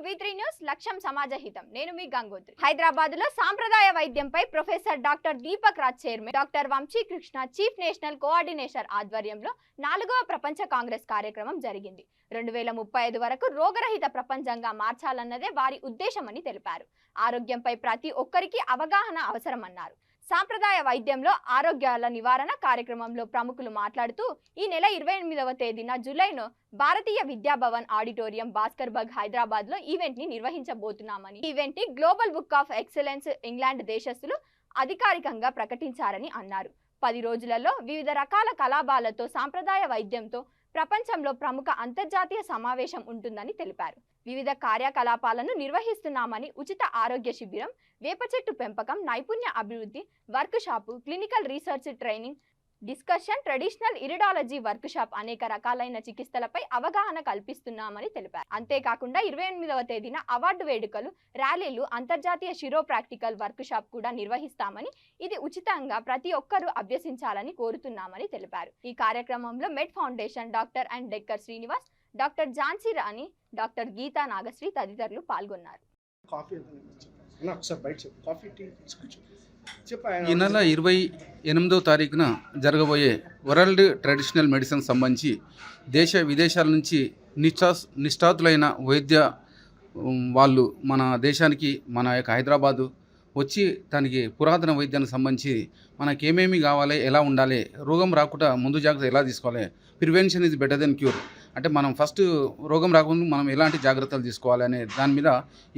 V3 news లక్ష్యం సమాజహితం. నేను మీ గంగోత్రి. హైదరాబాద్ లో సాంప్రదాయ వైద్యంపై professor doctor Deepak Raj chairman doctor Vamshikrishna chief national coordinator ఆధ్వర్యంలో 4వ ప్రపంచ కాంగ్రెస్ కార్యక్రమం జరిగింది. 2035 వరకు రోగరహిత ప్రపంచంగా మార్చాలన్నదే వారి ఉద్దేశమని తెలిపారు. ఆరోగ్యంపై ప్రతి ఒక్కరికి అవగాహన అవసరమన్నారు. సాంప్రదాయ వైద్యంలో ఆరోగ్యాల నివారణ కార్యక్రమంలో ప్రముఖులు మాట్లాడుతూ ఈ నెల 28వ తేదీన జూలైలో భారతీయ విద్యాభవన్ ఆడిటోరియం భాస్కర్ బగ్ హైదరాబాద్ లో ఈవెంట్ ని నిర్వహించబోతున్నామని, ఈవెంట్ ని global book of excellence England దేశస్థులు అధికారికంగా ప్రకటించారని అన్నారు. 10 రోజులలో వివిధ రకాల కళాభాలతో సాంప్రదాయ వైద్యంతో ప్రపంచంలో ప్రముఖ అంతర్జాతీయ సమావేశం ఉంటుందని తెలిపారు. వివిధ కార్యకలాపాలను నిర్వహిస్తున్నామని, ఉచిత ఆరోగ్య శిబిరం, వేప చెట్టు పెంపకం, నైపుణ్య అభివృద్ధి workshop, clinical research training, discussion, traditional iridology workshop, అనేక రకాలైన చికిత్సలపై అవగాహన కల్పిస్తున్నామని తెలిపారు. అంతేకాకుండా 28వ తేదీన అవార్డు వేడుకలు, ర్యాలీలు, అంతర్జాతీయ షిరో ప్రాక్టికల్ వర్క్ షాప్ కూడా నిర్వహిస్తామని, ఇది ఉచితంగా ప్రతి ఒక్కరూ అభ్యసించాలని కోరుతున్నామని తెలిపారు. ఈ కార్యక్రమంలో మెడ్ ఫౌండేషన్ డాక్టర్ అండ్ డెక్కర్ శ్రీనివాస్, డాక్టర్ ఝాన్సీ రాణి, డాక్టర్ గీతా నాగశ్రీ తదితరులు పాల్గొన్నారు. ఈ నెల 28వ తారీఖున జరగబోయే వరల్డ్ ట్రెడిషనల్ మెడిసిన్ సంబంధించి దేశ విదేశాల నుంచి నిష్ఠాతులైన వైద్య వాళ్ళు మన దేశానికి, మన యొక్క హైదరాబాదు వచ్చి దానికి పురాతన వైద్యానికి సంబంధించి మనకేమేమి కావాలి, ఎలా ఉండాలి, రోగం రాకుండా ముందు జాగ్రత్త ఎలా తీసుకోవాలి, prevention is better than cure, అంటే మనం ఫస్ట్ రోగం రాకుండా మనం ఎలాంటి జాగ్రత్తలు తీసుకోవాలి అనే దాని మీద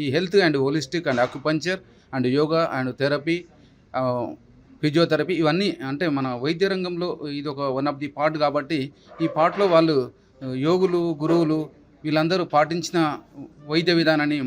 ఈ health and holistic and acupuncture and yoga and therapy, physiotherapy, ఇవన్నీ అంటే మన వైద్య రంగంలో ఇది ఒక వన్ ఆఫ్ ది పార్ట్. కాబట్టి ఈ పార్ట్లో వాళ్ళు యోగులు, గురువులు వీళ్ళందరూ పాటించిన వైద్య విధానాన్ని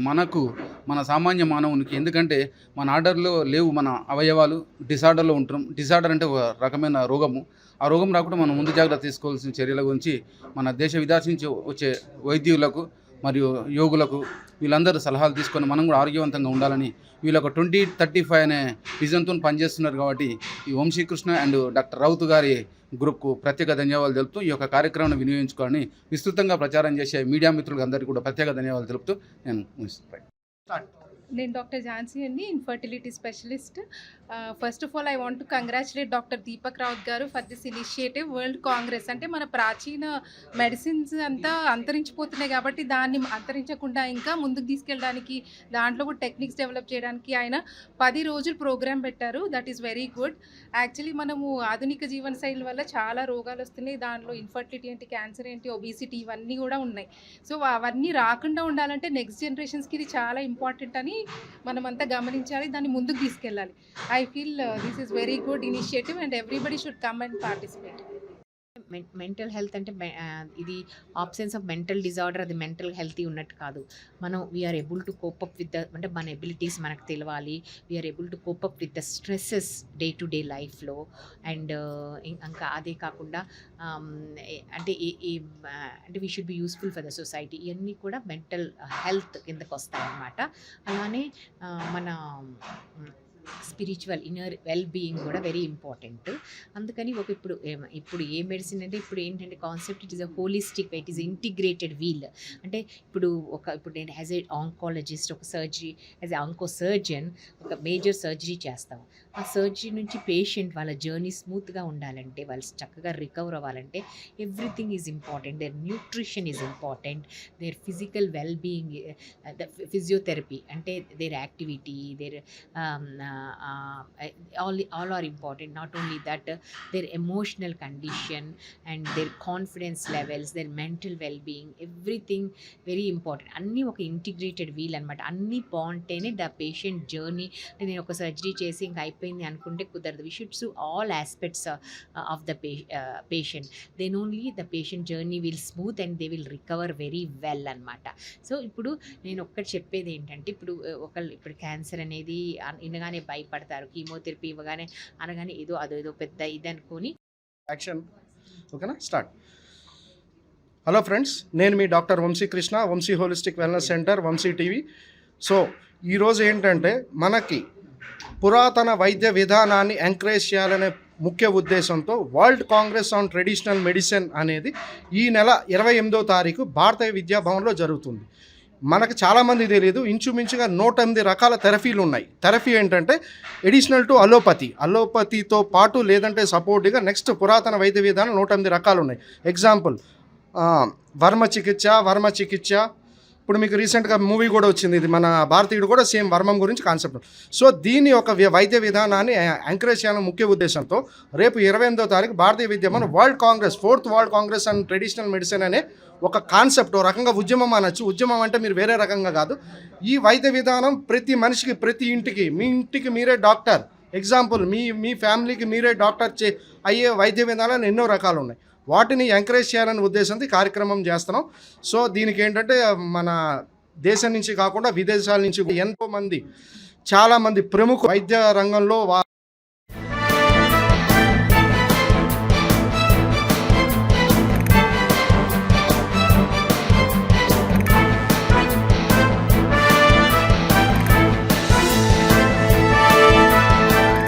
మన సామాన్య మానవునికి, ఎందుకంటే మన ఆర్డర్లో లేవు మన అవయవాలు, డిసార్డర్లో ఉంటున్నాం. డిసార్డర్ అంటే ఒక రకమైన రోగము. ఆ రోగం రాకుండా మనం ముందు జాగ్రత్త తీసుకోవాల్సిన చర్యల గురించి మన దేశ విదేశం నుంచి వచ్చే వైద్యులకు మరియు యోగులకు వీళ్ళందరూ సలహాలు తీసుకొని మనం కూడా ఆరోగ్యవంతంగా ఉండాలని వీళ్ళు ఒక 2035 అనే విజన్తో పనిచేస్తున్నారు. కాబట్టి ఈ వంశీకృష్ణ అండ్ డాక్టర్ రౌత్ గారి గ్రూప్కు ప్రత్యేక ధన్యవాదాలు తెలుపుతూ ఈ యొక్క కార్యక్రమాన్ని వినియోగించుకొని విస్తృతంగా ప్రచారం చేసే మీడియా మిత్రులకు అందరికీ కూడా ప్రత్యేక ధన్యవాదాలు తెలుపుతూ నేను డాక్టర్ ఝాన్సీ అండి, infertility specialist. First of all I want to congratulate doctor Deepak Rawat గారు for this initiative world congress. అంటే మన ప్రాచీన మెడిసిన్స్ అంతా అంతరించిపోతున్నాయి కాబట్టి దాన్ని అంతరించకుండా ఇంకా ముందుకు తీసుకెళ్ళడానికి, దాంట్లో కూడా టెక్నిక్స్ డెవలప్ చేయడానికి ఆయన 10 రోజులు ప్రోగ్రామ్ పెట్టారు. That is very good. Actually మనము ఆధునిక జీవన శైలి వల్ల చాలా రోగాలు వస్తున్నాయి. దాంట్లో ఇన్ఫర్టిలిటీ ఏంటి, క్యాన్సర్ ఏంటి, ఒబిసిటీ, ఇవన్నీ కూడా ఉన్నాయి. సో అవన్నీ రాకుండా ఉండాలంటే నెక్స్ట్ జనరేషన్స్కి ఇది చాలా ఇంపార్టెంట్ అని మనమంతా గమనించాలి, దాన్ని ముందుకు తీసుకెళ్ళాలి. I feel this is very good initiative and everybody should come and participate. Mental health అంటే ఇది ఆబ్సెన్స్ ఆఫ్ మెంటల్ డిజార్డర్, అది మెంటల్ హెల్తీ ఉన్నట్టు కాదు. మనం we are able to cope up with the, అంటే మన ఎబిలిటీస్ మనకు తెలవాలి. We are able to cope up with the stresses day to day లైఫ్లో. అండ్ ఇంకా అదే కాకుండా అంటే అంటే we should be useful for the society. ఇవన్నీ కూడా మెంటల్ హెల్త్ కిందకు వస్తాయన్నమాట. అలానే మన స్పిరిచువల్ ఇన్నర్ వెల్ బీయింగ్ కూడా వెరీ ఇంపార్టెంట్. అందుకని ఇప్పుడు ఏ మెడిసిన్ అంటే ఇప్పుడు ఏంటంటే concept, it is a holistic, it is integrated wheel. అంటే ఇప్పుడు నేను యాజ్ ఏ ఆంకాలజిస్ట్, ఒక surgery, as a onco surgeon ఒక మేజర్ సర్జరీ చేస్తాం. ఆ సర్జరీ నుంచి పేషెంట్ వాళ్ళ జర్నీ స్మూత్గా ఉండాలంటే, వాళ్ళు చక్కగా రికవర్ అవ్వాలంటే everything is important. There nutrition is important, there physical well being, physiotherapy అంటే there activity, there all are important. Not only that, their emotional condition and their confidence levels, their mental well-being, everything very important. అన్నీ ఒక integrated wheel అనమాట. అన్నీ బాగుంటేనే the patient journey. నేను ఒక surgery చేసి ఇంకా అయిపోయింది అనుకుంటే కుదరదు. We should see all aspects of the patient. Then only the patient journey will smooth and they will recover very well అనమాట. సో ఇప్పుడు నేను ఒక్కటి చెప్పేది ఏంటంటే, ఇప్పుడు క్యాన్సర్ అనేది ఇనగానే భయపడతారు, కీమోథెరపీ ఇవ్వగానే అనగానే అదేదో పెద్ద ఇది అనుకొని. యాక్షన్. ఓకేనా, స్టార్ట్. హలో ఫ్రెండ్స్, నేను మీ doctor Vamshikrishna, Vamshi holistic wellness centre, Vamshi TV. So ఈరోజు ఏంటంటే మనకి పురాతన వైద్య విధానాన్ని ఎంకరేజ్ చేయాలనే ముఖ్య ఉద్దేశంతో world Congress on traditional medicine అనేది ఈ నెల 28వ తారీఖు భారతీయ విద్యాభవన్లో జరుగుతుంది. మనకు చాలామంది తెలియదు, ఇంచుమించుగా 108 రకాల థెరపీలు ఉన్నాయి. థెరపీ ఏంటంటే ఎడిషనల్ టు అలోపతితో పాటు లేదంటే సపోర్ట్గా నెక్స్ట్ పురాతన వైద్య విధానం 108 రకాలు ఉన్నాయి. ఎగ్జాంపుల్ వర్మ చికిత్స. ఇప్పుడు మీకు రీసెంట్గా మూవీ కూడా వచ్చింది, ఇది మన భారతీయుడు కూడా సేమ్ వర్మం గురించి కాన్సెప్ట్. సో దీని ఒక వైద్య విధానాన్ని ఎంకరేజ్ చేయాలని ముఖ్య ఉద్దేశంతో రేపు 28వ తారీఖు భారతీయ విద్య మన world Congress 4th world Congress and traditional medicine అనే ఒక కాన్సెప్ట్, ఒక రకంగా ఉద్యమం అనొచ్చు. ఉద్యమం అంటే మీరు వేరే రకంగా కాదు. ఈ వైద్య విధానం ప్రతి మనిషికి, ప్రతి ఇంటికి, మీ ఇంటికి మీరే డాక్టర్, ఎగ్జాంపుల్ మీ ఫ్యామిలీకి మీరే డాక్టర్ అయ్యే వైద్య విధానాలు ఎన్నో రకాలు ఉన్నాయి. వాటిని ఎంకరేజ్ చేయాలనే ఉద్దేశంతో ఈ కార్యక్రమం చేస్తున్నాం. సో దీనికి ఏంటంటే మన దేశం నుంచి కాకుండా విదేశాల నుంచి ఎంతోమంది, చాలామంది ప్రముఖ వైద్య రంగంలో